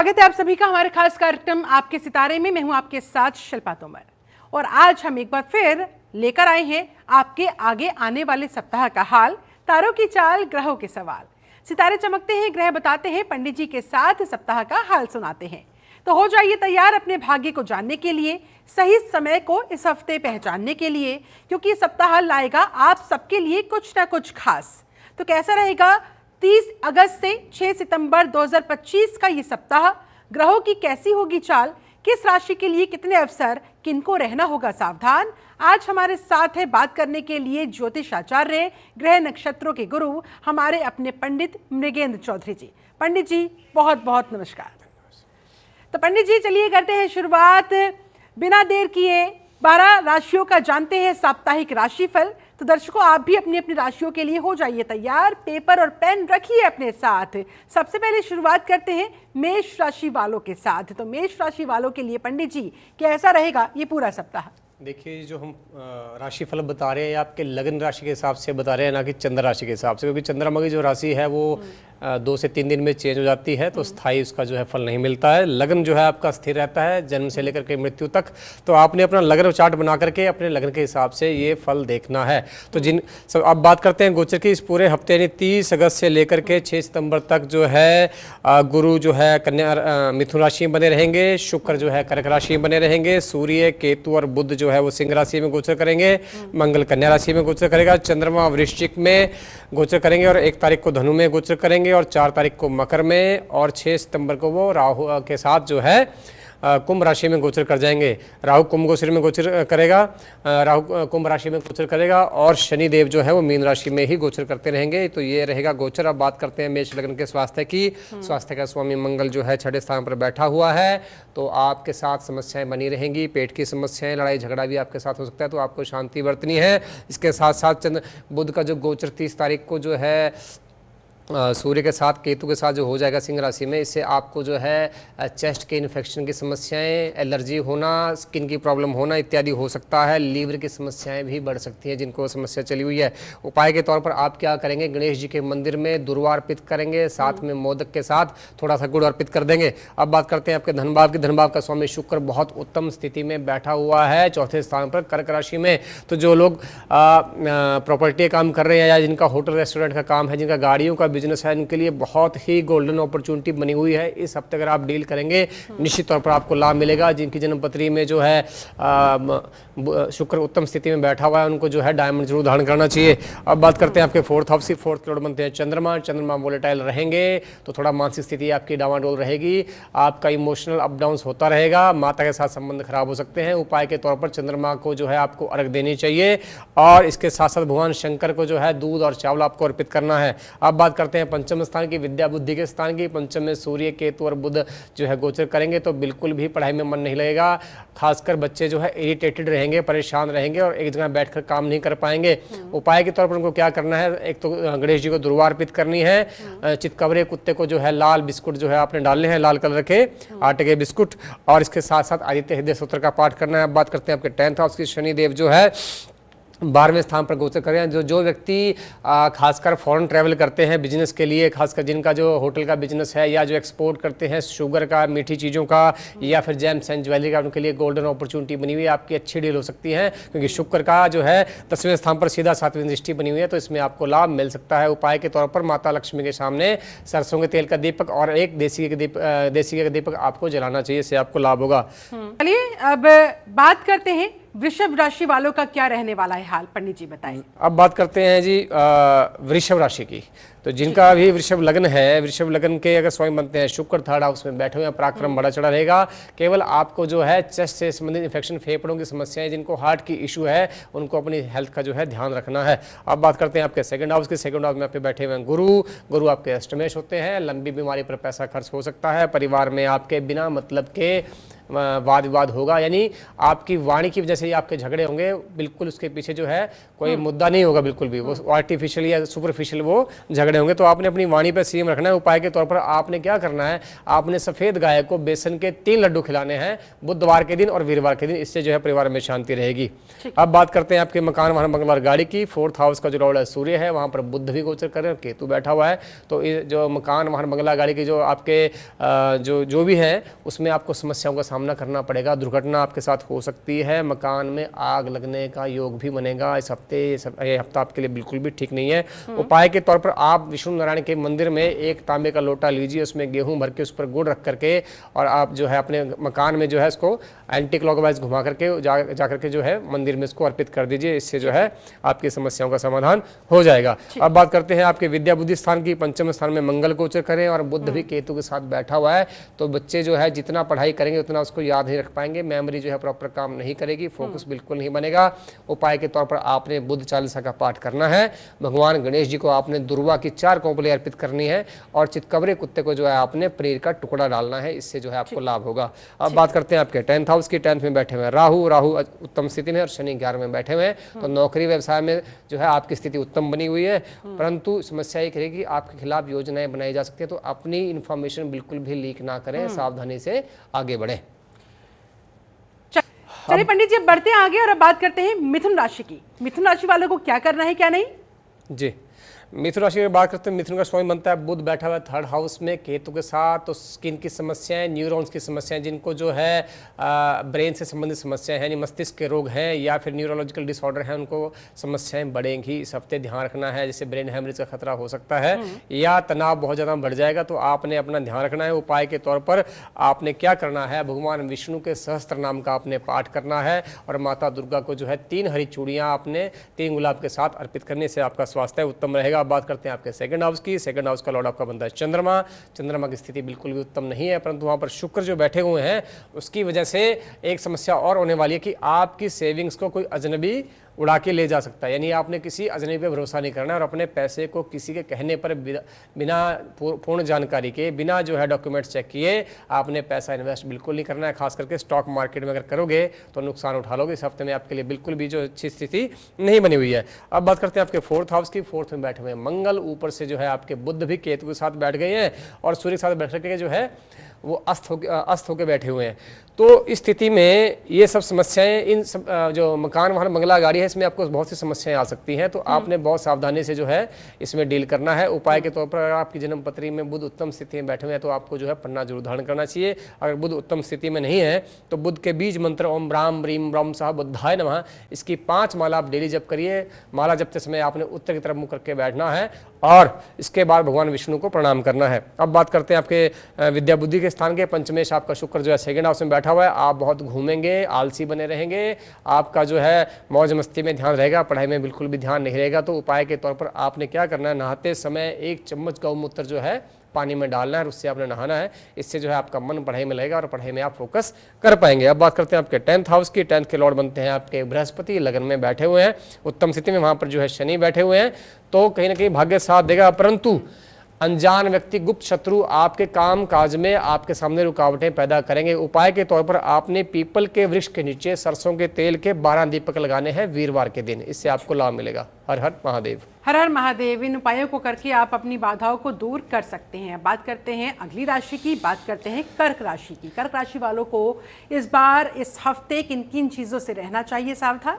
स्वागत है आप सभी का हमारे खास कार्यक्रम आपके सितारे में। मैं हूं आपके साथ शिल्पा तोमर और आज हम एक बार फिर लेकर आए हैं आपके आगे आने वाले सप्ताह का हाल, तारों की चाल, ग्रहों के सवाल। सितारे चमकते हैं, ग्रह बताते हैं, पंडित जी के साथ सप्ताह का हाल सुनाते हैं। तो हो जाइए तैयार अपने भाग्य को जानने के लिए, सही समय को इस हफ्ते पहचानने के लिए, क्योंकि सप्ताह लाएगा आप सबके लिए कुछ ना कुछ खास। तो कैसा रहेगा 30 अगस्त से 6 सितंबर 2025 का ये सप्ताह, ग्रहों की कैसी होगी चाल, किस राशि के लिए कितने अवसर, किनको रहना होगा सावधान। आज हमारे साथ है बात करने के लिए ज्योतिष आचार्य, ग्रह नक्षत्रों के गुरु, हमारे अपने पंडित मृगेंद्र चौधरी जी। पंडित जी बहुत बहुत नमस्कार। तो पंडित जी चलिए करते हैं शुरुआत बिना देर किए। 12 राशियों का जानते हैं साप्ताहिक राशिफल। तो दर्शकों आप भी अपनी अपनी राशियों के लिए हो जाइए तैयार, पेपर और पेन रखिए अपने साथ। सबसे पहले शुरुआत करते हैं मेष राशि वालों के साथ। तो मेष राशि वालों के लिए पंडित जी कैसा रहेगा ये पूरा सप्ताह? देखिए, जो हम राशिफल बता रहे हैं आपके लगन राशि के हिसाब से बता रहे हैं, ना कि चंद्र राशि के हिसाब से, क्योंकि चंद्रमा की जो राशि है वो 2 से 3 दिन में चेंज हो जाती है, तो स्थायी उसका जो है फल नहीं मिलता है। लगन जो है आपका स्थिर रहता है जन्म से लेकर के मृत्यु तक। तो आपने अपना लगन चार्ट बना करके अपने लगन के हिसाब से ये फल देखना है। तो अब बात करते हैं गोचर की। इस पूरे हफ्ते यानी 30 अगस्त से लेकर के 6 सितंबर तक जो है गुरु जो है कन्या मिथुन राशि में बने रहेंगे, शुक्र जो है कर्क राशि में बने रहेंगे, सूर्य, केतु और बुध जो है वो सिंह राशि में गोचर करेंगे, मंगल कन्या राशि में गोचर करेगा, चंद्रमा वृश्चिक में गोचर करेंगे और 1 तारीख को धनु में गोचर करेंगे और 4 तारीख को मकर में और 6 सितंबर को वो राहु के साथ जो है कुंभ राशि में गोचर कर जाएंगे। राहु कुंभ गोचर में गोचर करेगा, राहु कुंभ राशि में गोचर करेगा और शनि देव जो है वो मीन राशि में ही गोचर करते रहेंगे। तो ये रहेगा गोचर। अब बात करते हैं मेष लग्न के स्वास्थ्य की। स्वास्थ्य का स्वामी मंगल जो है 6ठे स्थान पर बैठा हुआ है, तो आपके साथ समस्याएं बनी रहेंगी। पेट की समस्याएं, लड़ाई झगड़ा भी आपके साथ हो सकता है, तो आपको शांति बरतनी है। इसके साथ साथ बुध का जो गोचर 30 तारीख को जो है सूर्य के साथ केतु के साथ जो हो जाएगा सिंह राशि में, इससे आपको जो है चेस्ट के इन्फेक्शन की समस्याएं, एलर्जी होना, स्किन की प्रॉब्लम होना इत्यादि हो सकता है। लीवर की समस्याएं भी बढ़ सकती हैं जिनको समस्या चली हुई है। उपाय के तौर पर आप क्या करेंगे, गणेश जी के मंदिर में दुर्वा अर्पित करेंगे, साथ में मोदक के साथ थोड़ा सा गुड़ अर्पित कर देंगे। अब बात करते हैं आपके धन भाव की। धन भाव का स्वामी शुक्र बहुत उत्तम स्थिति में बैठा हुआ है 4थे स्थान पर कर्क राशि में। तो जो लोग प्रॉपर्टी काम कर रहे हैं या जिनका होटल रेस्टोरेंट का काम है, जिनका गाड़ियों का बिजनेस है, इनके लिए बहुत ही गोल्डन अपॉर्चुनिटी बनी हुई है। इस हफ्ते अगर आप डील करेंगे निश्चित तौर पर आपको लाभ मिलेगा। जिनकी जन्मपत्री में जो है शुक्र उत्तम स्थिति में बैठा हुआ है, उनको जो है डायमंड जरूर धारण करना चाहिए। अब बात करते हैं आपके 4th हाउस की। 4th लॉर्ड बनते हैं चंद्रमा। चंद्रमा वोलेटाइल रहेंगे तो थोड़ा मानसिक स्थिति आपकी डावाडोल रहेगी, आपका इमोशनल अप डाउन होता रहेगा, माता के साथ संबंध खराब हो सकते हैं। उपाय के तौर पर चंद्रमा को जो है आपको अर्घ देनी चाहिए और इसके साथ साथ भगवान शंकर को जो है दूध और चावल आपको अर्पित करना है। अब बात करते हैं पंचम स्थान की, विद्या बुद्धि के स्थान की। पंचम में सूर्य, केतु और बुध जो है गोचर करेंगे, तो बिल्कुल भी पढ़ाई में मन नहीं लगेगा। खासकर बच्चे जो है इरिटेटेड रहेंगे, परेशान रहेंगे और एक जगह बैठकर काम नहीं कर पाएंगे। उपाय के तौर पर उनको क्या करना है, एक तो गणेश जी को दुर्वा अर्पित करनी है, चितकबरे कुत्ते को जो है लाल बिस्कुट जो है आपने डालने हैं, लाल कलर के आटे के बिस्कुट, और इसके साथ साथ आदित्य हृदय स्तोत्र का पाठ करना है। अब बात करते हैं आपके 10th हाउस की। शनि देव जो है 12वें स्थान पर गोचर करें। जो व्यक्ति खासकर फॉरेन ट्रैवल करते हैं बिजनेस के लिए, खासकर जिनका जो होटल का बिजनेस है या जो एक्सपोर्ट करते हैं शुगर का, मीठी चीज़ों का या फिर जेम्स एंड ज्वेलरी का, उनके लिए गोल्डन अपॉर्चुनिटी बनी हुई है। आपकी अच्छी डील हो सकती है क्योंकि शुक्र का जो है 10वें स्थान पर सीधा 7वीं दृष्टि बनी हुई है, तो इसमें आपको लाभ मिल सकता है। उपाय के तौर पर माता लक्ष्मी के सामने सरसों के तेल का दीपक और एक देसी का दीपक आपको जलाना चाहिए, इससे आपको लाभ होगा। चलिए अब बात करते हैं वृषभ राशि वालों का क्या रहने वाला है हाल, पंडित जी बताइए। अब बात करते हैं जी वृषभ राशि की। तो जिनका भी वृषभ लग्न है, वृषभ लग्न के अगर स्वामी बनते हैं शुक्र 3rd हाउस में बैठे हुए हैं, पराक्रम बड़ा चढ़ा रहेगा। केवल आपको जो है चेस्ट से संबंधित इन्फेक्शन, फेफड़ों की समस्याएं, जिनको हार्ट की इशू है, उनको अपनी हेल्थ का जो है ध्यान रखना है। अब बात करते हैं आपके 2nd हाउस के। 2nd हाउस में आपके बैठे हुए हैं गुरु आपके अष्टमेश होते हैं। लंबी बीमारी पर पैसा खर्च हो सकता है। परिवार में आपके बिना मतलब के वाद विवाद होगा, यानी आपकी वाणी की वजह से आपके झगड़े होंगे, बिल्कुल उसके पीछे जो है कोई मुद्दा नहीं होगा, बिल्कुल भी वो आर्टिफिशियल या सुपरफिशियल वो झगड़े होंगे। तो आपने अपनी वाणी पर संयम रखना है। उपाय के तौर पर आपने क्या करना है, आपने सफेद गाय को बेसन के 3 लड्डू खिलाने हैं बुधवार के दिन और वीरवार के दिन, इससे जो है परिवार में शांति रहेगी। अब बात करते हैं आपके मकान, वाहन, बंगला और गाड़ी की। 4th हाउस का जो लॉर्ड है सूर्य है, वहां पर बुध भी गोचर कर रहे हैं, केतु बैठा हुआ है। तो जो मकान, वाहन, बंगला, गाड़ी की जो आपके जो भी है उसमें आपको समस्याओं का सामना करना पड़ेगा। दुर्घटना आपके साथ हो सकती है, मकान में आग लगने का योग भी बनेगा इस हफ्ते। ये हफ्ता आपके लिए बिल्कुल भी ठीक नहीं है। उपाय के तौर पर आप विष्णु नारायण के मंदिर में एक तांबे का लोटा लीजिए, उसमें गेहूं भर के उस पर गुड़ रख करके और आप जो है अपने मकान में जो है इसको एंटी क्लॉकवाइज घुमा करके जा करके जो है मंदिर में इसको अर्पित कर दीजिए। इससे जो है आपकी समस्याओं का समाधान हो जाएगा। अब बात करते हैं आपके विद्या बुद्धि स्थान की। 5वें स्थान में मंगल गोचर करें और बुध भी केतु के साथ बैठा हुआ है। तो बच्चे जो है जितना पढ़ाई करेंगे उतना उसको याद नहीं रख पाएंगे, मेमोरी जो है प्रॉपर काम नहीं करेगी, फोकस बिल्कुल नहीं बनेगा। उपाय के तौर पर आपने बुद्ध चालीसा का पाठ करना है। भगवान गणेश जी को आपने दुर्वा की 4 कोंपली अर्पित करनी है और चितकबरे कुत्ते को जो है आपने पनीर का टुकड़ा डालना है, इससे जो है आपको लाभ होगा। अब बात करते हैं आपके 10th हाउस की। 10th में बैठे हुए राहु उत्तम स्थिति में और शनि 11 में बैठे हुए हैं। तो नौकरी व्यवसाय में जो है आपकी स्थिति उत्तम बनी हुई है, परंतु समस्या ये करेगी आपके खिलाफ योजनाएं बनाई जा सकती है। तो अपनी इंफॉर्मेशन बिल्कुल भी लीक ना करें, सावधानी से आगे बढ़े। चलिए पंडित जी बढ़ते हैं आगे और अब बात करते हैं मिथुन राशि की। मिथुन राशि वालों को क्या करना है क्या नहीं? जी, मिथुन राशि की बात करते हैं। मिथुन का स्वामी बनता है बुध, बैठा हुआ है 3rd हाउस में केतु के साथ। तो स्किन की समस्याएं, न्यूरॉन्स की समस्याएं, जिनको जो है ब्रेन से संबंधित समस्याएं हैं, यानी मस्तिष्क के रोग हैं या फिर न्यूरोलॉजिकल डिसऑर्डर हैं, उनको समस्याएं बढ़ेंगी इस हफ्ते। ध्यान रखना है, जैसे ब्रेन हेमरेज का खतरा हो सकता है या तनाव बहुत ज़्यादा बढ़ जाएगा। तो आपने अपना ध्यान रखना है। उपाय के तौर पर आपने क्या करना है, भगवान विष्णु के सहस्त्र नाम का आपने पाठ करना है और माता दुर्गा को जो है 3 हरी चूड़ियाँ आपने 3 गुलाब के साथ अर्पित करने से आपका स्वास्थ्य उत्तम रहेगा। अब बात करते हैं आपके 2nd हाउस की। 2nd हाउस का लॉर्ड आपका बनता है चंद्रमा। चंद्रमा की स्थिति बिल्कुल भी उत्तम नहीं है, परंतु वहां पर शुक्र जो बैठे हुए हैं उसकी वजह से एक समस्या और होने वाली है कि आपकी सेविंग्स को कोई अजनबी उड़ा के ले जा सकता है। यानी आपने किसी अजनबी पे भरोसा नहीं करना है और अपने पैसे को किसी के कहने पर बिना पूर्ण जानकारी के, बिना जो है डॉक्यूमेंट्स चेक किए आपने पैसा इन्वेस्ट बिल्कुल नहीं करना है। खास करके स्टॉक मार्केट में अगर करोगे तो नुकसान उठा लोगे। इस हफ्ते में आपके लिए बिल्कुल भी जो अच्छी स्थिति नहीं बनी हुई है। अब बात करते हैं आपके 4th हाउस की। 4th में बैठे हुए मंगल, ऊपर से जो है आपके बुध भी केतु के साथ बैठ गए हैं और सूर्य के साथ बैठ के जो है वो अस्त होके बैठे हुए हैं। तो इस स्थिति में ये सब समस्याएं, इन सब जो मकान, वाहन, बंगला, गाड़ी है, इसमें आपको बहुत सी समस्याएं आ सकती हैं। तो आपने बहुत सावधानी से जो है इसमें डील करना है। उपाय के तौर पर अगर आपकी जन्म पत्री में बुध उत्तम स्थिति में बैठे हुए हैं तो आपको जो है पन्ना जरूर धारण करना चाहिए। अगर बुध उत्तम स्थिति में नहीं है तो बुध के बीज मंत्र ओम ब्राह्म ब्रीम ब्रह्म साह बुद्धाय नमः, इसकी 5 माला आप डेली जप करिए। माला जपते समय आपने उत्तर की तरफ मुँह करके बैठना है और इसके बाद भगवान विष्णु को प्रणाम करना है। अब बात करते हैं आपके विद्या बुद्धि के स्थान के। पंचमेश आपका शुक्र जो है 2nd हाउस में बैठा हुआ है। आप बहुत घूमेंगे, आलसी बने रहेंगे, आपका जो है मौज मस्ती में ध्यान रहेगा, पढ़ाई में बिल्कुल भी ध्यान नहीं रहेगा। तो उपाय के तौर पर आपने क्या करना है, नहाते समय 1 चम्मच गौमूत्र जो है पानी में डालना है और उससे आपने नहाना है। इससे जो है आपका मन पढ़ाई में लगेगा और पढ़ाई में आप फोकस कर पाएंगे। अब बात करते हैं आपके 10th हाउस की। 10th के लॉर्ड बनते हैं आपके बृहस्पति, लगन में बैठे हुए हैं उत्तम स्थिति में। वहां पर जो है शनि बैठे हुए हैं। तो कहीं ना कहीं भाग्य साथ देगा, परंतु अनजान व्यक्ति, गुप्त शत्रु आपके काम काज में आपके सामने रुकावटें पैदा करेंगे। उपाय के तौर पर आपने पीपल के वृक्ष के नीचे सरसों के तेल के 12 दीपक लगाने हैं वीरवार के दिन, इससे आपको लाभ मिलेगा। हर हर महादेव। हर हर महादेव। इन उपायों को करके आप अपनी बाधाओं को दूर कर सकते हैं। बात करते हैं अगली राशि की, बात करते हैं कर्क राशि की। कर्क राशि वालों को इस बार, इस हफ्ते किन किन चीजों से रहना चाहिए सावधान?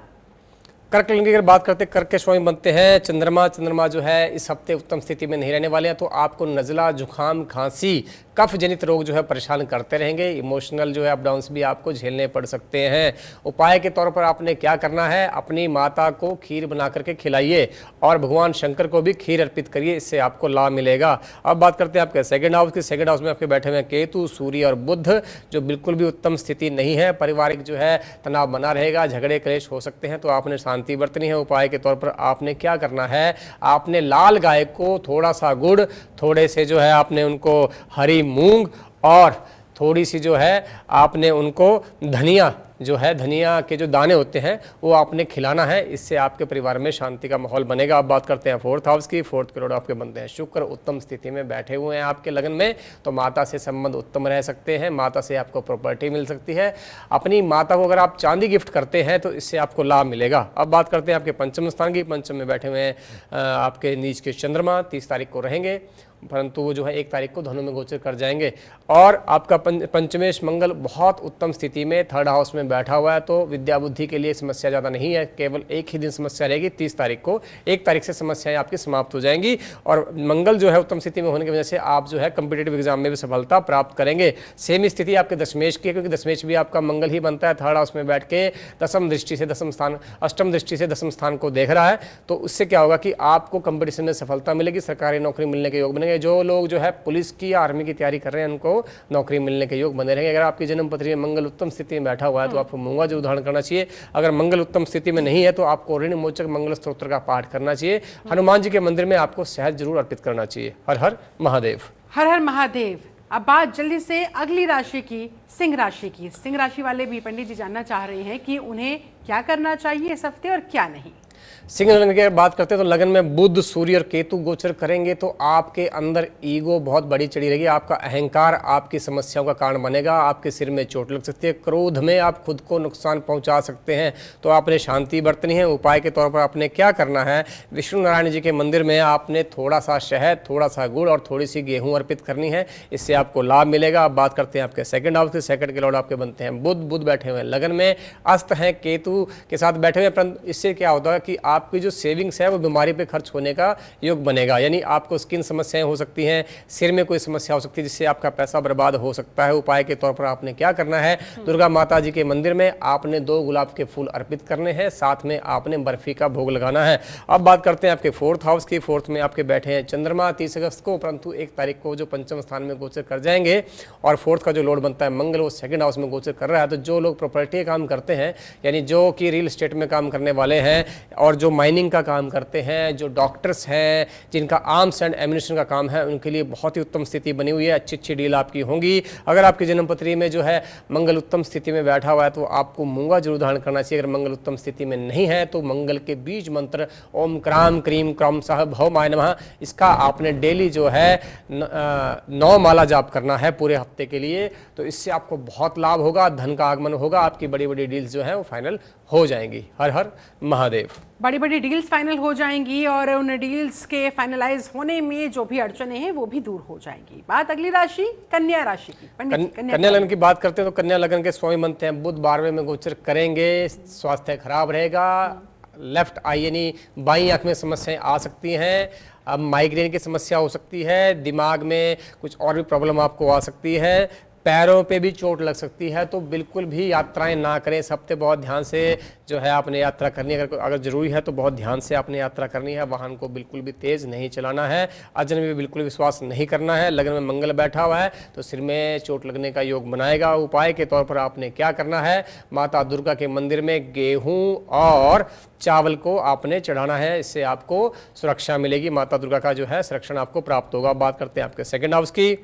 कर्क लिंग की अगर बात करते हैं, कर्क के स्वामी बनते हैं चंद्रमा। चंद्रमा जो है इस हफ्ते उत्तम स्थिति में नहीं रहने वाले हैं। तो आपको नज़ला, जुखाम, खांसी, कफ जनित रोग जो है परेशान करते रहेंगे। इमोशनल जो है अप डाउन्स भी आपको झेलने पड़ सकते हैं। उपाय के तौर पर आपने क्या करना है, अपनी माता को खीर बना करके खिलाइए और भगवान शंकर को भी खीर अर्पित करिए, इससे आपको लाभ मिलेगा। अब बात करते हैं आपके 2nd हाउस की। 2nd हाउस में आपके बैठे हुए हैं केतु, सूर्य और बुध, जो बिल्कुल भी उत्तम स्थिति नहीं है। पारिवारिक जो है तनाव बना रहेगा, झगड़े क्लेश हो सकते हैं। तो आपने शांति बरतनी है। उपाय के तौर पर आपने क्या करना है, आपने लाल गाय को थोड़ा सा गुड़, थोड़े से जो है आपने उनको हरी मूंग और थोड़ी सी जो है आपने उनको धनिया जो है धनिया के जो दाने होते हैं वो आपने खिलाना है, इससे आपके परिवार में शांति का माहौल बनेगा। अब बात करते हैं फोर्थ हाउस की। फोर्थ के लॉर्ड आपके बनते हैं शुक्र, उत्तम स्थिति में बैठे हुए हैं आपके लगन में, तो माता से संबंध उत्तम रह सकते हैं, माता से आपको प्रॉपर्टी मिल सकती है। अपनी माता को अगर आप चांदी गिफ्ट करते हैं तो इससे आपको लाभ मिलेगा। अब बात करते हैं आपके पंचम स्थान की। पंचम में बैठे हुए हैं आपके नीच के चंद्रमा, 30 तारीख को रहेंगे, परंतु वो जो है 1 तारीख को धनु में गोचर कर जाएंगे। और आपका पंचमेश मंगल बहुत उत्तम स्थिति में 3rd हाउस में बैठा हुआ है, तो विद्या बुद्धि के लिए समस्या ज़्यादा नहीं है, केवल एक ही दिन समस्या रहेगी 30 तारीख को। 1 तारीख से समस्याएं आपकी समाप्त हो जाएंगी और मंगल जो है उत्तम स्थिति में होने की वजह से आप जो है कम्पिटेटिव एग्जाम में भी सफलता प्राप्त करेंगे। सेम स्थिति आपके दशमेश की है, क्योंकि दशमेश भी आपका मंगल ही बनता है, 3rd हाउस में बैठ के अष्टम दृष्टि से दसम स्थान को देख रहा है। तो उससे क्या होगा कि आपको कंपटीशन में सफलता मिलेगी, सरकारी नौकरी मिलने के योग बनेंगे। जो लोग जो है पुलिस की आर्मी की तैयारी कर रहे हैं उनको नौकरी मिलने के योग बने रहेंगे। अगर आपकी जन्म पत्री में मंगल उत्तम स्थिति में बैठा हुआ है तो आपको मूंगा जरूर धारण करना चाहिए। अगर मंगल उत्तम स्थिति में नहीं है तो आपको ऋण मोचक मंगल स्तोत्र का पाठ करना चाहिए। हनुमान जी के मंदिर में आपको शहद जरूर अर्पित करना चाहिए। हर हर महादेव। हर हर महादेव। अब बात जल्दी से अगली राशि की, सिंह राशि की। सिंह राशि वाले भी पंडित जी जानना चाह रहे हैं कि उन्हें क्या करना चाहिए इस हफ्ते और क्या नहीं। सिंह लगन की बात करते हैं तो लगन में बुध, सूर्य और केतु गोचर करेंगे, तो आपके अंदर ईगो बहुत बड़ी चढ़ी रहेगी। आपका अहंकार आपकी समस्याओं का कारण बनेगा, आपके सिर में चोट लग सकती है, क्रोध में आप खुद को नुकसान पहुंचा सकते हैं। तो आपने शांति बरतनी है। उपाय के तौर पर आपने क्या करना है, विष्णु नारायण जी के मंदिर में आपने थोड़ा सा शहद, थोड़ा सा गुड़ और थोड़ी सी गेहूँ अर्पित करनी है, इससे आपको लाभ मिलेगा। अब बात करते हैं आपके 2nd हाउस के। 2nd के लॉर्ड आपके बनते हैं बुध बैठे हुए हैं लगन में, अस्त हैं केतु के साथ बैठे हुए हैं, परंतु इससे क्या होता है कि आपकी जो सेविंग्स है वो बीमारी पे खर्च होने का योग बनेगा। यानी आपको स्किन समस्याएं हो सकती हैं, सिर में कोई समस्या हो सकती है जिससे आपका पैसा बर्बाद हो सकता है। उपाय के तौर पर आपने क्या करना है, दुर्गा माता जी के मंदिर में आपने 2 गुलाब के फूल अर्पित करने हैं, साथ में आपने बर्फी का भोग लगाना है। अब बात करते हैं आपके 4th हाउस की। 4th में आपके बैठे हैं चंद्रमा 30 अगस्त को, परंतु 1 तारीख को जो पंचम स्थान में गोचर कर जाएंगे और 4th का जो लॉर्ड बनता है मंगल वो 2nd हाउस में गोचर कर रहा है। तो जो लोग प्रॉपर्टी काम करते हैं, यानी जो कि रियल एस्टेट में काम करने वाले हैं और जो माइनिंग का काम करते हैं, जो डॉक्टर्स हैं, जिनका आर्म्स एंड एम्युनिशन का काम है, उनके लिए बहुत ही उत्तम स्थिति बनी हुई है। अच्छी डील आपकी होंगी। अगर आपकी जन्मपत्री में जो है मंगल उत्तम स्थिति में बैठा हुआ है तो आपको मूंगा जरूर धारण करना चाहिए। अगर मंगल उत्तम स्थिति में नहीं है तो मंगल के बीज मंत्र ओम क्राम क्रीम क्रम सह भवमाय नमः, इसका आपने डेली जो है 9 माला जाप करना है पूरे हफ्ते के लिए। तो इससे आपको बहुत लाभ होगा, धन का आगमन होगा, आपकी बड़ी बड़ी डील्स जो है वो फाइनल हो जाएंगी। हर हर महादेव। बड़ी बड़ी डील्स फाइनल हो जाएंगी और उन डील्स के फाइनलाइज होने में जो भी अड़चने हैं वो भी दूर हो जाएंगी। बात अगली राशि कन्या राशि की। कन्या लगन की बात करते हैं तो कन्या लगन के स्वामी बनते हैं बुध, 12वें में गोचर करेंगे। स्वास्थ्य खराब रहेगा, लेफ्ट आई यानी बाईं आंख में समस्याएं आ सकती हैं। अब माइग्रेन की समस्या हो सकती है, दिमाग में कुछ और भी प्रॉब्लम आपको आ सकती है, पैरों पे भी चोट लग सकती है। तो बिल्कुल भी यात्राएं ना करें इस हफ्ते। बहुत ध्यान से जो है आपने यात्रा करनी है, अगर जरूरी है तो बहुत ध्यान से आपने यात्रा करनी है। वाहन को बिल्कुल भी तेज नहीं चलाना है, अजनबी में बिल्कुल विश्वास नहीं करना है। लगन में मंगल बैठा हुआ है तो सिर में चोट लगने का योग बनाएगा। उपाय के तौर पर आपने क्या करना है, माता दुर्गा के मंदिर में गेहूं और चावल को आपने चढ़ाना है, इससे आपको सुरक्षा मिलेगी, माता दुर्गा का जो है संरक्षण आपको प्राप्त होगा। बात करते हैं आपके 2nd हाउस की।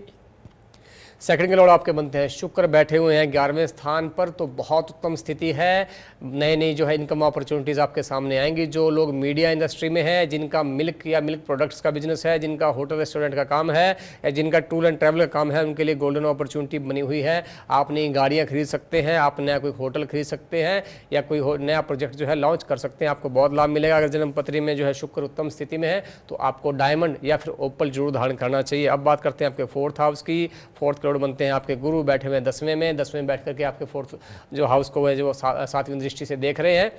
2nd के लॉर्ड आपके बनते हैं शुक्र, बैठे हुए हैं 11वें स्थान पर, तो बहुत उत्तम स्थिति है। नई जो है इनकम अपॉर्चुनिटीज़ आपके सामने आएंगी। जो लोग मीडिया इंडस्ट्री में है, जिनका मिल्क या मिल्क प्रोडक्ट्स का बिजनेस है, जिनका होटल रेस्टोरेंट का काम है या जिनका टूर एंड ट्रैवल का काम है, उनके लिए गोल्डन अपॉर्चुनिटी बनी हुई है। आप नई गाड़ियाँ खरीद सकते हैं, आप नया कोई होटल खरीद सकते हैं या कोई नया प्रोजेक्ट जो है लॉन्च कर सकते हैं, आपको बहुत लाभ मिलेगा। अगर जन्मपत्री में जो है शुक्र उत्तम स्थिति में है तो आपको डायमंड या फिर ओपल जरूर धारण करना चाहिए। अब बात करते हैं आपके 4th हाउस की। 4th लॉर्ड बनते हैं आपके गुरु, बैठे हुए 10वें में बैठ करके आपके 4th जो हाउस को है जो 7वीं दृष्टि से देख रहे हैं।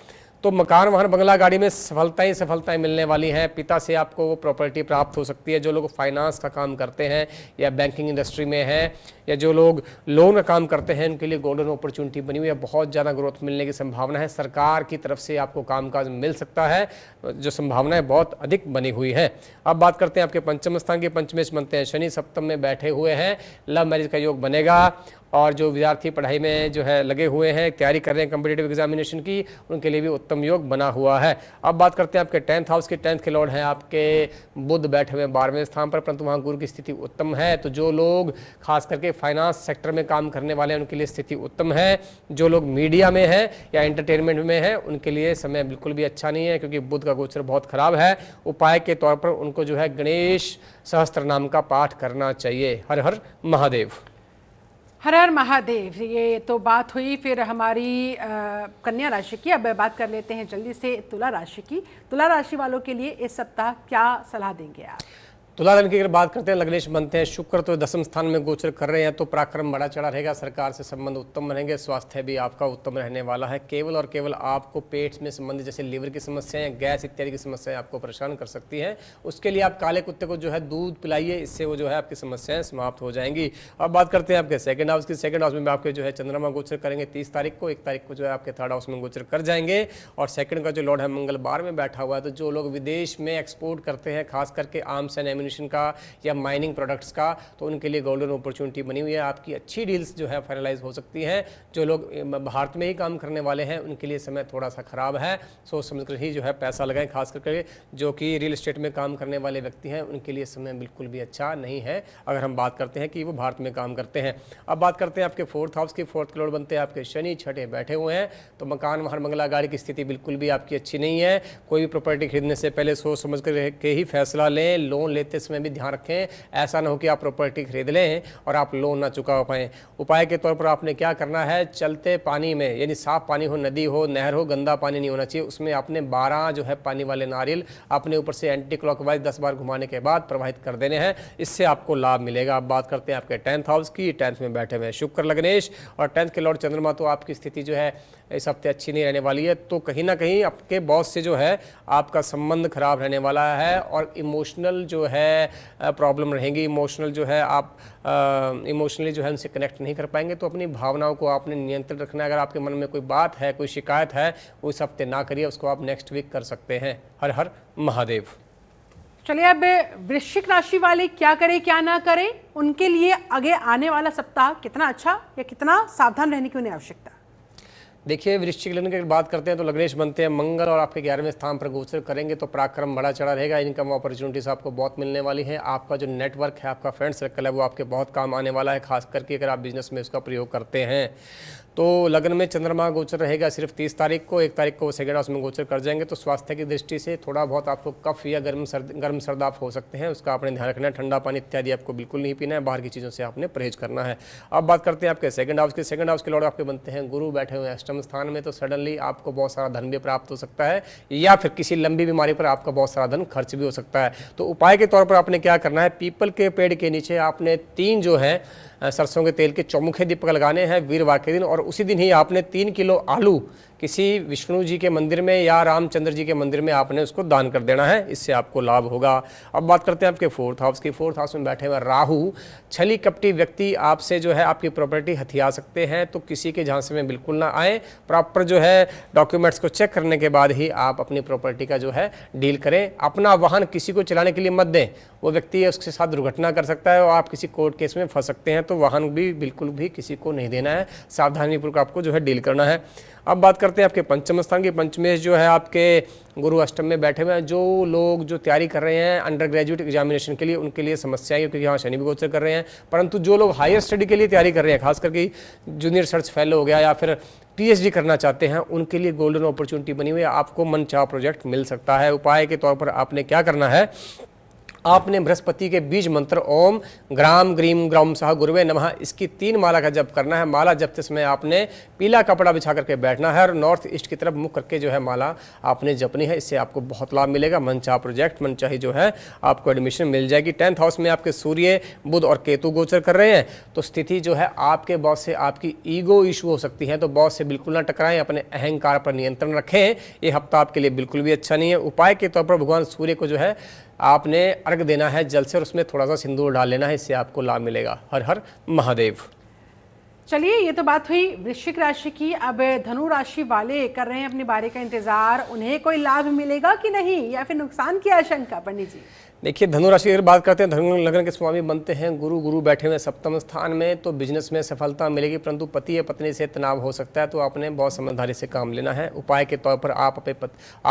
तो मकान, वाहन, बंगला, गाड़ी में सफलताएं मिलने वाली हैं। पिता से आपको प्रॉपर्टी प्राप्त हो सकती है। जो लोग फाइनेंस का काम करते हैं या बैंकिंग इंडस्ट्री में हैं या जो लोग लोन का काम करते हैं, उनके लिए गोल्डन अपॉर्चुनिटी बनी हुई है, बहुत ज़्यादा ग्रोथ मिलने की संभावना है। सरकार की तरफ से आपको कामकाज मिल सकता है, जो संभावनाएं बहुत अधिक बनी हुई हैं। अब बात करते हैं आपके पंचम स्थान की। पंचमेश बनते हैं शनि, सप्तम में बैठे हुए हैं, लव मैरिज का योग बनेगा और जो विद्यार्थी पढ़ाई में जो है लगे हुए हैं, तैयारी कर रहे हैं कॉम्पिटिटिव एग्जामिनेशन की, उनके लिए भी उत्तम योग बना हुआ है। अब बात करते हैं आपके 10th हाउस की। 10th के लॉर्ड हैं आपके बुध, बैठे हुए 12वें स्थान पर, परंतु वहाँ गुरु की स्थिति उत्तम है। तो जो लोग खास करके फाइनेंस सेक्टर में काम करने वाले हैं उनके लिए स्थिति उत्तम है। जो लोग मीडिया में है या एंटरटेनमेंट में है उनके लिए समय बिल्कुल भी अच्छा नहीं है, क्योंकि बुध का गोचर बहुत खराब है। उपाय के तौर पर उनको जो है गणेश सहस्त्र नाम का पाठ करना चाहिए। हर हर महादेव। हर हर महादेव। ये तो बात हुई फिर हमारी कन्या राशि की। अब बात कर लेते हैं जल्दी से तुला राशि की। तुला राशि वालों के लिए इस सप्ताह क्या सलाह देंगे आप? तुला राशि की अगर बात करते हैं, लग्नेश बनते हैं शुक्र, तो 10वें स्थान में गोचर कर रहे हैं, तो पराक्रम बड़ा चढ़ा रहेगा, सरकार से संबंध उत्तम रहेंगे, स्वास्थ्य भी आपका उत्तम रहने वाला है। केवल और केवल आपको पेट में संबंधित जैसे लीवर की समस्याएं, गैस इत्यादि की समस्याएं आपको परेशान कर सकती हैं। उसके लिए आप काले कुत्ते को जो है दूध पिलाइए, इससे वो जो है आपकी समस्याएं समाप्त हो जाएंगी। अब बात करते हैं आपके सेकंड हाउस की। सेकंड हाउस में आपके जो है चंद्रमा गोचर करेंगे 30 तारीख को। 1 तारीख को जो है आपके थर्ड हाउस में गोचर कर जाएंगे, और सेकंड का जो लॉर्ड है मंगल 12 में बैठा हुआ है। तो जो लोग विदेश में एक्सपोर्ट करते हैं, खास करके आर्म्स एंड एम्यूनिशन का या माइनिंग प्रोडक्ट्स का, तो उनके लिए गोल्डन अपॉर्चुनिटी बनी हुई है। आपकी अच्छी डील्स जो है फाइनलाइज हो सकती हैं। जो लोग भारत में ही काम करने वाले हैं उनके लिए समय थोड़ा सा खराब है, सोच समझकर ही जो है पैसा लगाएं। खास करके जो कि रियल एस्टेट में काम करने वाले व्यक्ति हैं उनके लिए समय बिल्कुल भी अच्छा नहीं है, अगर हम बात करते हैं कि वो भारत में काम करते हैं। अब बात करते हैं आपके 4th हाउस की। 4th के लॉर्ड बनते हैं आपके शनि, छठे बैठे हुए हैं। तो मकान, महर, मंगला, गाड़ी की स्थिति बिल्कुल भी आपकी अच्छी नहीं है। कोई भी प्रॉपर्टी खरीदने से पहले सोच समझ कर के ही फैसला लें। लोन लेते समय भी ध्यान रखें, ऐसा ना हो कि आप प्रॉपर्टी खरीद लें और आप लोन ना चुका पाएं। उपाय के तौर पर आपने क्या करना है, चलते पानी में, यानी साफ पानी हो, नदी हो, नहर हो, गंदा पानी नहीं होना चाहिए, उसमें आपने 12 जो है पानी वाले नारियल अपने ऊपर से एंटी क्लॉकवाइज 10 बार घुमाने के बाद प्रवाहित कर देने हैं, इससे आपको लाभ मिलेगा। अब बात करते हैं आपके 10th हाउस की। 10th में बैठे हुए शुक्र, लग्नेश और 10th के लॉर्ड चंद्रमा, तो आपकी स्थिति जो है इस हफ्ते अच्छी नहीं रहने वाली है। तो कहीं ना कहीं आपके बॉस से जो है आपका संबंध खराब रहने वाला है, और इमोशनल जो है प्रॉब्लम रहेंगी। इमोशनल जो है आप इमोशनली जो है उनसे कनेक्ट नहीं कर पाएंगे। तो अपनी भावनाओं को आपने नियंत्रित रखना है। अगर आपके मन में कोई बात है, कोई शिकायत है, वो इस हफ्ते ना करिए, उसको आप नेक्स्ट वीक कर सकते हैं। हर हर महादेव। चलिए अब वृश्चिक राशि वाले क्या करें क्या ना करें, उनके लिए आगे आने वाला सप्ताह कितना अच्छा या कितना सावधान रहने की उन्हें आवश्यकता? देखिए, वृश्चिक लग्न की बात करते हैं तो लग्नेश बनते हैं मंगल, और आपके 11वें स्थान पर गोचर करेंगे, तो पराक्रम बड़ा चढ़ा रहेगा। इनकम अपॉर्चुनिटीज आपको बहुत मिलने वाली है। आपका जो नेटवर्क है, आपका फ्रेंड सर्कल है, वो आपके बहुत काम आने वाला है, खास करके अगर आप बिजनेस में उसका प्रयोग करते हैं। तो लग्न में चंद्रमा गोचर रहेगा सिर्फ 30 तारीख को। 1 तारीख को वो सेकंड हाउस में गोचर कर जाएंगे। तो स्वास्थ्य की दृष्टि से थोड़ा बहुत आपको कफ या गर्म सर्द आप हो सकते हैं, उसका आपने ध्यान रखना है। ठंडा पानी इत्यादि आपको बिल्कुल नहीं पीना है, बाहर की चीज़ों से आपने परहेज करना है। अब बात करते हैं आपके सेकंड हाउस के। सेकंड हाउस के लॉर्ड आपके बनते हैं गुरु, बैठे हुए हैं अष्टम स्थान में। तो सडनली आपको बहुत सारा धन भी प्राप्त हो सकता है, या फिर किसी लंबी बीमारी पर आपका बहुत सारा धन खर्च भी हो सकता है। तो उपाय के तौर पर आपने क्या करना है, पीपल के पेड़ के नीचे आपने 3 जो है सरसों के तेल के चौमुखे दीपक लगाने हैं वीरवार के दिन, और उसी दिन ही आपने 3 किलो आलू किसी विष्णु जी के मंदिर में या रामचंद्र जी के मंदिर में आपने उसको दान कर देना है, इससे आपको लाभ होगा। अब बात करते हैं आपके 4th हाउस की। 4th हाउस में बैठे हुए राहु, छली कपटी व्यक्ति आपसे जो है आपकी प्रॉपर्टी हथिया सकते हैं, तो किसी के झांसे में बिल्कुल ना आए। प्रॉपर जो है डॉक्यूमेंट्स को चेक करने के बाद ही आप अपनी प्रॉपर्टी का जो है डील करें। अपना वाहन किसी को चलाने के लिए मत दें, वो व्यक्ति उसके साथ दुर्घटना कर सकता है और आप किसी कोर्ट केस में फंस सकते हैं। तो वाहन भी बिल्कुल भी किसी को नहीं देना है, सावधानीपूर्वक आपको जो है डील करना है। अब बात करते हैं आपके पंचम स्थान की। पंचमेश जो है आपके गुरु अष्टम में बैठे हुए हैं। जो लोग जो तैयारी कर रहे हैं अंडर ग्रेजुएट एग्जामिनेशन के लिए, उनके लिए समस्या है, क्योंकि यहाँ शनि भी गोचर कर रहे हैं। परंतु जो लोग हायर स्टडी के लिए तैयारी कर रहे हैं, खास करके जूनियर रिसर्च फेलो हो गया या फिर PhD करना चाहते हैं, उनके लिए गोल्डन अपॉर्चुनिटी बनी हुई है। आपको मनचाहा प्रोजेक्ट मिल सकता है। उपाय के तौर पर आपने क्या करना है, आपने बृहस्पति के बीज मंत्र ओम ग्राम ग्रीम ग्राम सह गुरुवे नमः, इसकी 3 माला का जप करना है। माला जपते समय आपने पीला कपड़ा बिछा करके बैठना है और नॉर्थ ईस्ट की तरफ मुख करके जो है माला आपने जपनी है। इससे आपको बहुत लाभ मिलेगा। मनचाहा प्रोजेक्ट, मनचाही जो है आपको एडमिशन मिल जाएगी। 10th हाउस में आपके सूर्य, बुध और केतु गोचर कर रहे हैं, तो स्थिति जो है आपके बॉस से आपकी ईगो इशू हो सकती है। तो बॉस से बिल्कुल ना टकराएं, अपने अहंकार पर नियंत्रण रखें। ये हफ्ता आपके लिए बिल्कुल भी अच्छा नहीं है। उपाय के तौर पर भगवान सूर्य को जो है आपने अर्घ देना है जल से, और उसमें थोड़ा सा सिंदूर डाल लेना है, इससे आपको लाभ मिलेगा। हर हर महादेव। चलिए, ये तो बात हुई वृश्चिक राशि की। अब धनु राशि वाले कर रहे हैं अपनी बारी का इंतजार, उन्हें कोई लाभ मिलेगा कि नहीं, या फिर नुकसान की आशंका? पंडित जी देखिए धनु राशि की अगर बात करते हैं, धनु लग्न के स्वामी बनते हैं गुरु, गुरु बैठे हुए सप्तम स्थान में, तो बिजनेस में सफलता मिलेगी, परंतु पति या पत्नी से तनाव हो सकता है, तो आपने बहुत समझदारी से काम लेना है। उपाय के तौर पर आप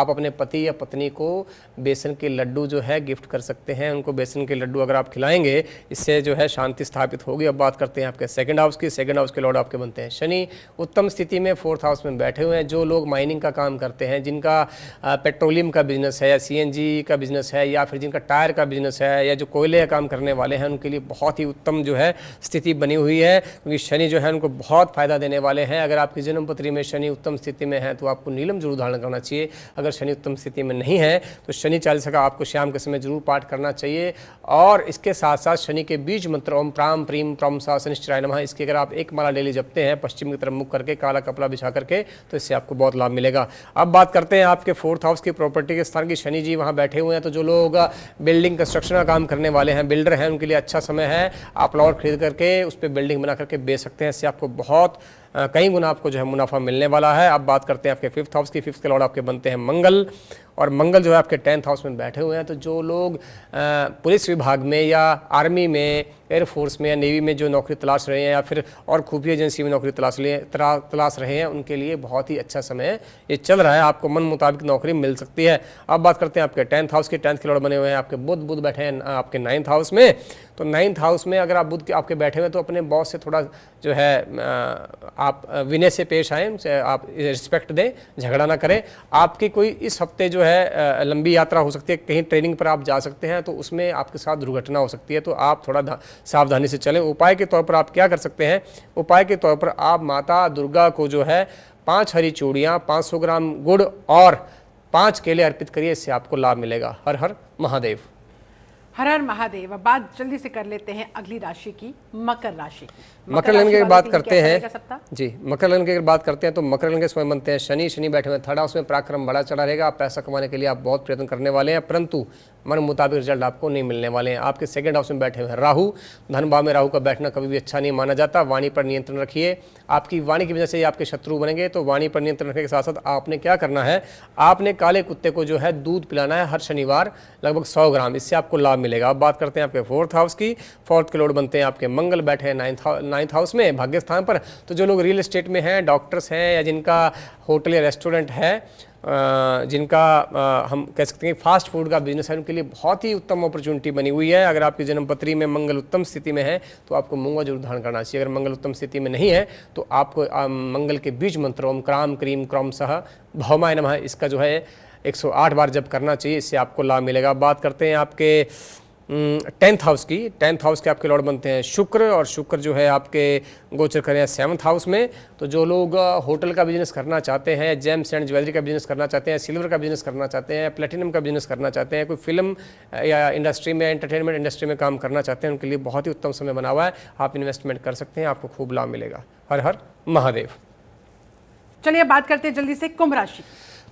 अपने पति या पत्नी को बेसन के लड्डू जो है गिफ्ट कर सकते हैं। उनको बेसन के लड्डू अगर आप खिलाएंगे, इससे जो है शांति स्थापित होगी। अब बात करते हैं आपके सेकंड हाउस की। सेकंड हाउस के लॉर्ड आपके बनते हैं शनि, उत्तम स्थिति में फोर्थ हाउस में बैठे हुए हैं। जो लोग माइनिंग का काम करते हैं, जिनका पेट्रोलियम का बिजनेस है या सीएनजी का बिजनेस है, या फिर जिनका टायर का बिजनेस है, या जो कोयले का काम करने वाले हैं, उनके लिए बहुत ही उत्तम जो है स्थिति बनी हुई है, क्योंकि शनि जो है उनको बहुत फायदा देने वाले हैं। अगर आपकी जन्म पत्री में शनि उत्तम स्थिति में है तो आपको नीलम जरूर धारण करना चाहिए। अगर शनि उत्तम स्थिति में नहीं है तो शनि चालीसा का आपको शाम के समय जरूर पाठ करना चाहिए। और इसके साथ साथ शनि के बीज मंत्र ओम प्राम प्रीम प्रम सा शनिश्चराय नमः, इसकी अगर आप एक माला डेली जपते हैं पश्चिम की तरफ मुख करके, काला कपड़ा बिछा करके, तो इससे आपको बहुत लाभ मिलेगा। अब बात करते हैं आपके फोर्थ हाउस की, प्रॉपर्टी के स्थान की। शनि जी वहाँ बैठे हुए हैं, तो जो लोग बिल्डिंग कंस्ट्रक्शन का काम करने वाले हैं, बिल्डर हैं, उनके लिए अच्छा समय है। आप प्लॉट खरीद करके उस पर बिल्डिंग बना करके बेच सकते हैं। इससे आपको बहुत कई गुना आपको जो है मुनाफा मिलने वाला है। अब बात करते हैं आपके फिफ्थ हाउस की। फिफ्थ के लॉर्ड आपके बनते हैं मंगल, और मंगल जो है आपके 10th हाउस में बैठे हुए हैं। तो जो लोग पुलिस विभाग में या आर्मी में, एयरफोर्स में या नेवी में जो नौकरी तलाश रहे हैं, या फिर और खुफिया एजेंसी में नौकरी तलाश रहे हैं, उनके लिए बहुत ही अच्छा समय ये चल रहा है। आपको मन मुताबिक नौकरी मिल सकती है। अब बात करते हैं आपके 10th हाउस के। 10th के लॉर्ड बने हुए हैं आपके बुध, बुध बैठे हैं आपके 9th हाउस में। तो 9th हाउस में अगर आप बुध के आपके बैठे हुए, तो अपने बॉस से थोड़ा जो है आप विनय से पेश आएँ, उनसे आप रिस्पेक्ट दें, झगड़ा ना करें। आपकी कोई इस हफ्ते जो है लंबी यात्रा हो सकती है, कहीं ट्रेनिंग पर आप जा सकते हैं, तो उसमें आपके साथ दुर्घटना हो सकती है, तो आप थोड़ा सावधानी से चलें। उपाय के तौर पर आप क्या कर सकते हैं? उपाय के तौर पर आप माता दुर्गा को जो है 5 हरी चूड़ियाँ, 500 ग्राम गुड़ और 5 केले अर्पित करिए, इससे आपको लाभ मिलेगा। हर हर महादेव। हर हर महादेव। अब बात जल्दी से कर लेते हैं अगली राशि की, मकर राशि की। मकर लग्न की बात करते हैं जी, मकर लग्न की अगर बात करते हैं तो मकर लग्न के समय बनते हैं शनि। शनि बैठे हुए थर्ड हाउस में, पराक्रम बड़ा चढ़ा रहेगा। आप पैसा कमाने के लिए आप बहुत प्रयत्न करने वाले हैं, परंतु मन मुताबिक रिजल्ट आपको नहीं मिलने वाले हैं। आपके सेकंड हाउस में बैठे हुए हैं राहु। धन भाव में राहु का बैठना कभी भी अच्छा नहीं माना जाता। वाणी पर नियंत्रण रखिए। आपकी वाणी की वजह से आपके शत्रु बनेंगे, तो वाणी पर नियंत्रण रखने के साथ साथ आपने क्या करना है, आपने काले कुत्ते को जो है दूध पिलाना है हर शनिवार, लगभग 100 ग्राम, इससे आपको लाभ मिलेगा। अब बात करते हैं आपके फोर्थ हाउस की। फोर्थ के लॉर्ड बनते हैं आपके मंगल, बैठे हैं 9th हाउस में, भाग्य स्थान पर। तो जो लोग रियल एस्टेट में हैं, डॉक्टर्स हैं, या जिनका होटल या रेस्टोरेंट है, जिनका हम कह सकते हैं फास्ट फूड का बिजनेस है, उनके लिए बहुत ही उत्तम अपॉर्चुनिटी बनी हुई है। अगर आपकी जन्मपत्री में मंगल उत्तम स्थिति में है तो आपको मूंगा जरूर धारण करना चाहिए। अगर मंगल उत्तम स्थिति में नहीं है तो आपको मंगल के बीज मंत्र ओम क्राम क्रीम क्रम सह भौमाय नमः, इसका जो है 108 बार जप करना चाहिए, इससे आपको लाभ मिलेगा। बात करते हैं आपके 10th हाउस की। 10th हाउस के आपके लॉर्ड बनते हैं शुक्र, और शुक्र जो है आपके गोचर करें 7th हाउस में। तो जो लोग होटल का बिजनेस करना चाहते हैं, जेम्स एंड ज्वेलरी का बिजनेस करना चाहते हैं, सिल्वर का बिजनेस करना चाहते हैं, प्लेटिनम का बिजनेस करना चाहते हैं, कोई फिल्म या इंडस्ट्री में, एंटरटेनमेंट इंडस्ट्री में काम करना चाहते हैं, उनके लिए बहुत ही उत्तम समय बना हुआ है। आप इन्वेस्टमेंट कर सकते हैं, आपको खूब लाभ मिलेगा। हर हर महादेव। चलिए बात करते हैं जल्दी से कुंभ राशि।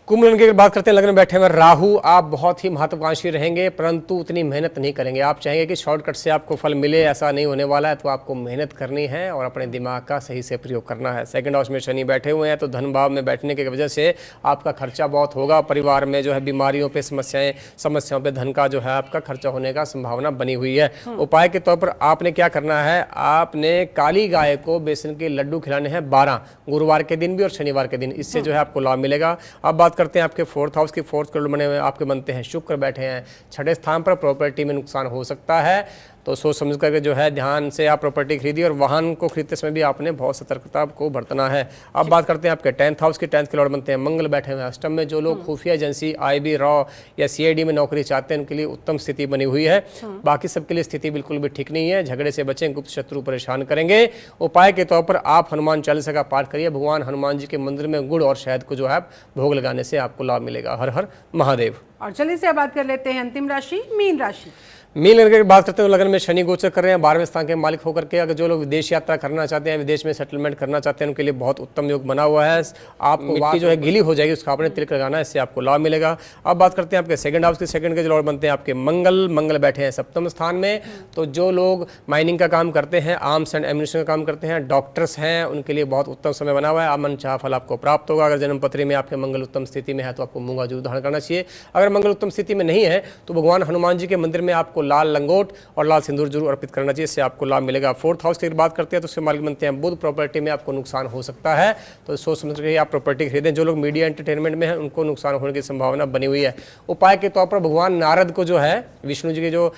कुंभ लग्न की बात करते हैं, लग्न में बैठे हुए राहु। आप बहुत ही महत्वाकांक्षी रहेंगे, परंतु उतनी मेहनत नहीं करेंगे। आप चाहेंगे कि शॉर्टकट से आपको फल मिले, ऐसा नहीं होने वाला है। तो आपको मेहनत करनी है और अपने दिमाग का सही से प्रयोग करना है। सेकंड हाउस में शनि बैठे हुए हैं, तो धन भाव में बैठने की वजह से आपका खर्चा बहुत होगा। परिवार में जो है बीमारियों पे समस्याओं पे धन का जो है आपका खर्चा होने का संभावना बनी हुई है। उपाय के तौर पर आपने क्या करना है, आपने काली गाय को बेसन के लड्डू खिलाने हैं 12, गुरुवार के दिन भी और शनिवार के दिन, इससे जो है आपको लाभ मिलेगा। अब बात करते हैं आपके फोर्थ हाउस की। फोर्थ के लॉर्ड बने हुए आपके बनते हैं शुक्र, बैठे हैं 6ठे स्थान पर। प्रॉपर्टी में नुकसान हो सकता है, तो सोच समझ करके जो है ध्यान से आप प्रॉपर्टी खरीदिए, और वाहन को खरीदते समय भी आपने बहुत सतर्कता को बरतना है। अब बात करते हैं आपके 10th हाउस की। 10th के लॉर्ड बनते हैं मंगल, बैठे हुए अष्टम में। जो लोग खुफिया एजेंसी, IB, रॉ या CID में नौकरी चाहते हैं, उनके लिए उत्तम स्थिति बनी हुई है। बाकी सबके लिए स्थिति बिल्कुल भी ठीक नहीं है। झगड़े से बचें, गुप्त शत्रु परेशान करेंगे। उपाय के तौर पर आप हनुमान चालीसा का पाठ करिए। भगवान हनुमान जी के मंदिर में गुड़ और शहद को जो है भोग लगाने से आपको लाभ मिलेगा। हर हर महादेव। और चलिए से बात कर लेते हैं अंतिम राशि, मीन राशि। मीन लगन की बात करते हैं तो लगन में शनि गोचर कर रहे हैं 12वें स्थान के मालिक होकर के। अगर जो लोग विदेश यात्रा करना चाहते हैं, विदेश में सेटलमेंट करना चाहते हैं, उनके लिए बहुत उत्तम योग बना हुआ है। आपको मिट्टी जो है गीली हो जाएगी, उसका आपने तिलक लगाना है, इससे आपको लाभ मिलेगा। अब बात करते हैं आपके सेकंड हाउस के। सेकंड के जो लॉर्ड बनते हैं आपके मंगल बैठे हैं 7वें स्थान में। तो जो लोग माइनिंग का काम करते हैं, आर्म्स एंड एम्यूनिशन का काम करते हैं, डॉक्टर्स हैं, उनके लिए बहुत उत्तम समय बना हुआ है। अमन चाह फल आपको प्राप्त होगा। अगर जन्म पत्री में आपके मंगल उत्तम स्थिति में है तो आपको मूंगा जरूर धारण करना चाहिए। अगर मंगल उत्तम स्थिति में नहीं है तो भगवान हनुमान जी के मंदिर में आपको लाल लंगोट और लाल सिंदूर जरूर अर्पित करना चाहिए, इससे आपको लाभ मिलेगा। फोर्थ हाउस की बात करते हैं तो उसके मालिक बनते हैं बुध। प्रॉपर्टी में आपको नुकसान हो सकता है, तो सोच समझ के आप प्रॉपर्टी खरीदें। जो लोग मीडिया एंटरटेनमेंट में हैं उनको नुकसान होने की संभावना बनी हुई है। उपाय के तौर पर भगवान नारद को जो है, विष्णु जी के जो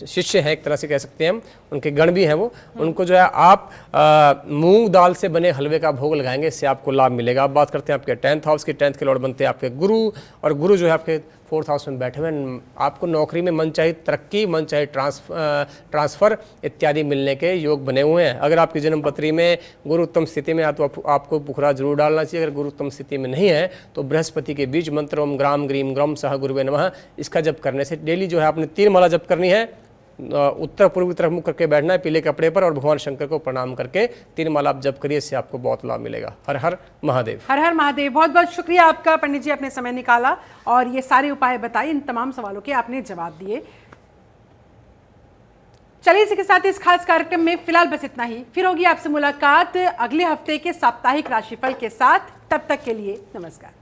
शिष्य हैं एक तरह से कह सकते हैं हम, उनके गण भी हैं वो, उनको जो है आप मूंग दाल से बने हलवे का भोग लगाएंगे, इससे आपको लाभ मिलेगा। अब बात करते हैं आपके 10th हाउस की। 10th के लॉर्ड बनते हैं आपके गुरु, और गुरु जो है आपके 4th हाउस में बैठे हुए हैं। आपको नौकरी में मन चाहे तरक्की, मन चाहे ट्रांसफर इत्यादि मिलने के योग बने हुए हैं। अगर आपकी जन्म पत्री में गुरु उत्तम स्थिति में है तो आपको पुखरा जरूर डालना चाहिए। अगर गुरु उत्तम स्थिति में नहीं है तो बृहस्पति के बीज मंत्र ओम ग्राम ग्रीम ग्रम सह गुरुवे नमः, इसका जप करने से डेली जो है आपने 3 माला जप करनी है। उत्तर पूर्व की तरफ मुख करके बैठना है पीले कपड़े पर, और भगवान शंकर को प्रणाम करके 3 माला आप जप करिए, इससे आपको बहुत लाभ मिलेगा। हर हर महादेव। हर हर महादेव। बहुत बहुत शुक्रिया आपका पंडित जी, आपने समय निकाला और ये सारे उपाय बताए, इन तमाम सवालों के आपने जवाब दिए। चलिए इसी के साथ इस खास कार्यक्रम में फिलहाल बस इतना ही। फिर होगी आपसे मुलाकात अगले हफ्ते के साप्ताहिक राशिफल के साथ। तब तक के लिए नमस्कार।